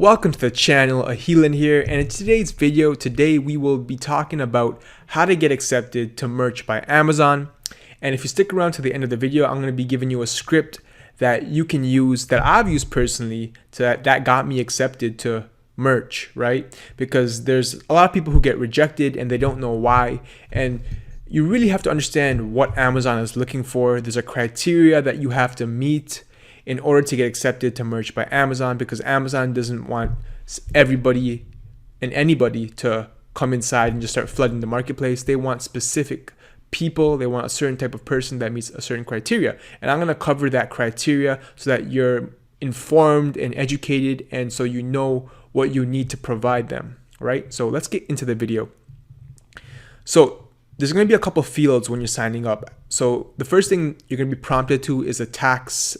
Welcome to the channel. Ahilan here, and in today's video, we will be talking about how to get accepted to merch by Amazon. And if you stick around to the end of the video, I'm going to be giving you a script that you can use, that I've used personally, that got me accepted to merch, right? Because there's a lot of people who get rejected and they don't know why. And you really have to understand what Amazon is looking for. There's a criteria that you have to meet in order to get accepted to merch by Amazon, because Amazon doesn't want everybody and anybody to come inside and just start flooding the marketplace. They want specific people. They want a certain type of person that meets a certain criteria. And I'm going to cover that criteria so that you're informed and educated, and so you know what you need to provide them, right? So let's get into the video. So there's going to be a couple fields when you're signing up. So the first thing you're going to be prompted to is a tax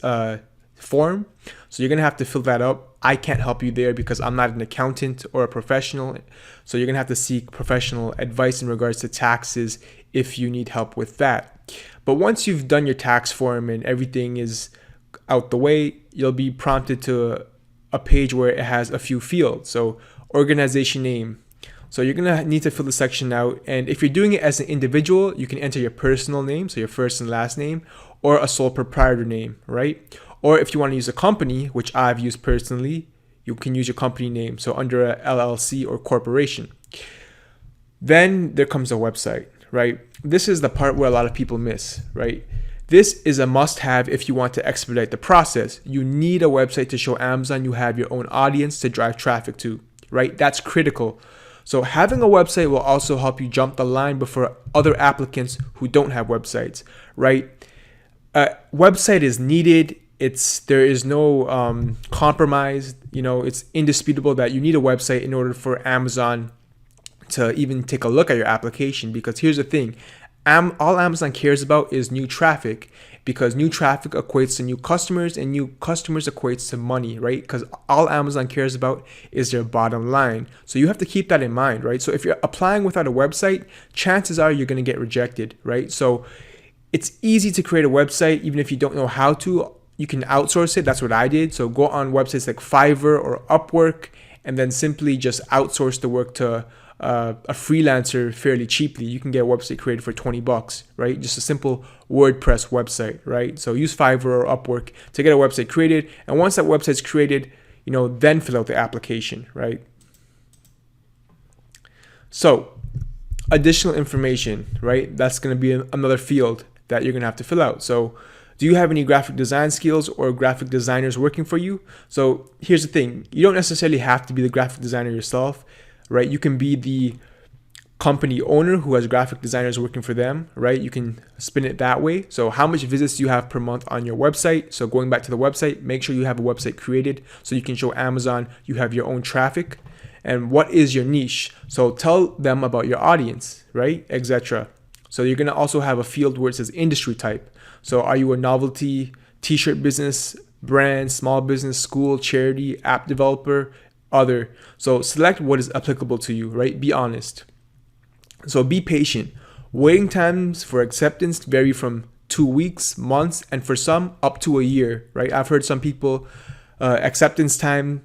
form. So you're going to have to fill that up. I can't help you there because I'm not an accountant or a professional. So you're going to have to seek professional advice in regards to taxes if you need help with that. But once you've done your tax form and everything is out the way, you'll be prompted to a page where it has a few fields. So organization name. So you're going to need to fill the section out. And if you're doing it as an individual, you can enter your personal name, so your first and last name, or a sole proprietor name, right? Or if you want to use a company, which I've used personally, you can use your company name, so under a LLC or corporation. Then there comes a website, right? This is the part where a lot of people miss, right? This is a must-have if you want to expedite the process. You need a website to show Amazon you have your own audience to drive traffic to, right? That's critical. So having a website will also help you jump the line before other applicants who don't have websites, right? A website is needed. There is no compromise. It's indisputable that you need a website in order for Amazon to even take a look at your application. Because here's the thing, all Amazon cares about is new traffic, because new traffic equates to new customers, and new customers equates to money, right? Because all Amazon cares about is their bottom line. So you have to keep that in mind, right? So if you're applying without a website, chances are you're going to get rejected, right? So it's easy to create a website even if you don't know how to. You can outsource it. That's what I did. So go on websites like Fiverr or Upwork, and then simply just outsource the work to a freelancer fairly cheaply. You can get a website created for $20, right? Just a simple WordPress website, right? So use Fiverr or Upwork to get a website created. And once that website's created, then fill out the application, right? So additional information, right? That's going to be another field that you're going to have to fill out. So do you have any graphic design skills or graphic designers working for you? So here's the thing. You don't necessarily have to be the graphic designer yourself, right? You can be the company owner who has graphic designers working for them, right? You can spin it that way. So how much visits do you have per month on your website? So going back to the website, make sure you have a website created so you can show Amazon you have your own traffic. And what is your niche? So tell them about your audience, right? Etc. So you're going to also have a field where it says industry type. So are you a novelty, t-shirt business, brand, small business, school, charity, app developer, other? So select what is applicable to you, right? Be honest. So be patient. Waiting times for acceptance vary from 2 weeks, months, and for some up to a year, right? I've heard some people acceptance time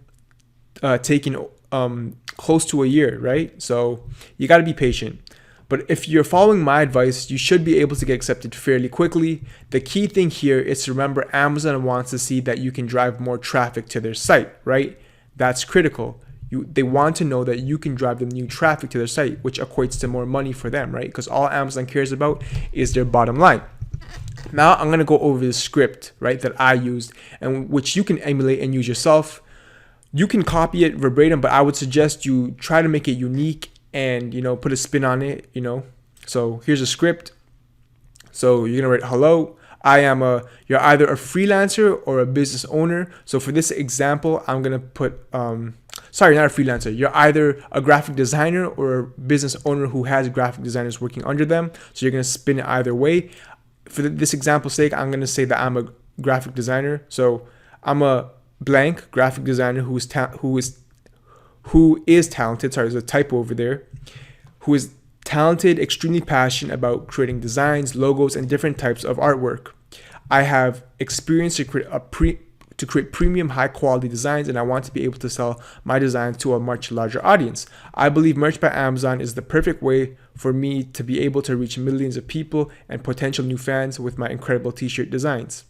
taking close to a year, right? So you got to be patient. But if you're following my advice, you should be able to get accepted fairly quickly. The key thing here is to remember Amazon wants to see that you can drive more traffic to their site, right? That's critical. They want to know that you can drive them new traffic to their site, which equates to more money for them, right? Because all Amazon cares about is their bottom line. Now I'm going to go over the script, right, that I used, and which you can emulate and use yourself. You can copy it verbatim, but I would suggest you try to make it unique and put a spin on it. So here's a script. So you're gonna write, hello, you're either a freelancer or a business owner. So for this example, I'm gonna put sorry, not a freelancer. You're either a graphic designer or a business owner who has graphic designers working under them. So you're gonna spin it either way. For this example's sake, I'm gonna say that I'm a graphic designer. So I'm a blank graphic designer who is talented, sorry, there's a typo over there, who is talented, extremely passionate about creating designs, logos, and different types of artwork. I have experience to to create premium high quality designs, and I want to be able to sell my designs to a much larger audience. I believe Merch by Amazon is the perfect way for me to be able to reach millions of people and potential new fans with my incredible t-shirt designs.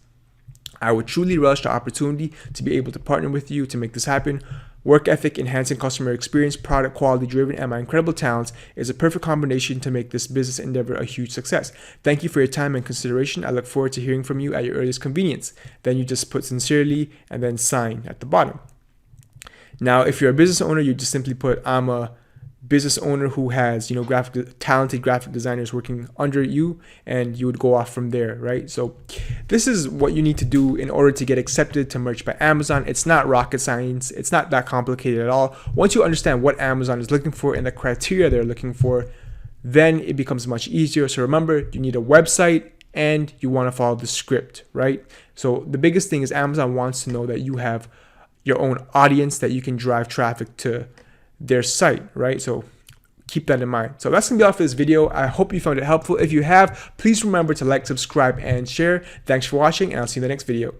I would truly relish the opportunity to be able to partner with you to make this happen. Work ethic, enhancing customer experience, product quality driven, and my incredible talents is a perfect combination to make this business endeavor a huge success. Thank you for your time and consideration. I look forward to hearing from you at your earliest convenience. Then you just put sincerely and then sign at the bottom. Now, if you're a business owner, you just simply put, I'm a business owner who has, talented graphic designers working under you, and you would go off from there, right? So this is what you need to do in order to get accepted to Merch by Amazon. It's not rocket science. It's not that complicated at all. Once you understand what Amazon is looking for and the criteria they're looking for, then it becomes much easier. So remember, you need a website and you want to follow the script, right? So the biggest thing is Amazon wants to know that you have your own audience, that you can drive traffic to their site, right? So keep that in mind. So that's gonna be all for this video. I hope you found it helpful. If you have, please remember to like, subscribe, and share. Thanks for watching, and I'll see you in the next video.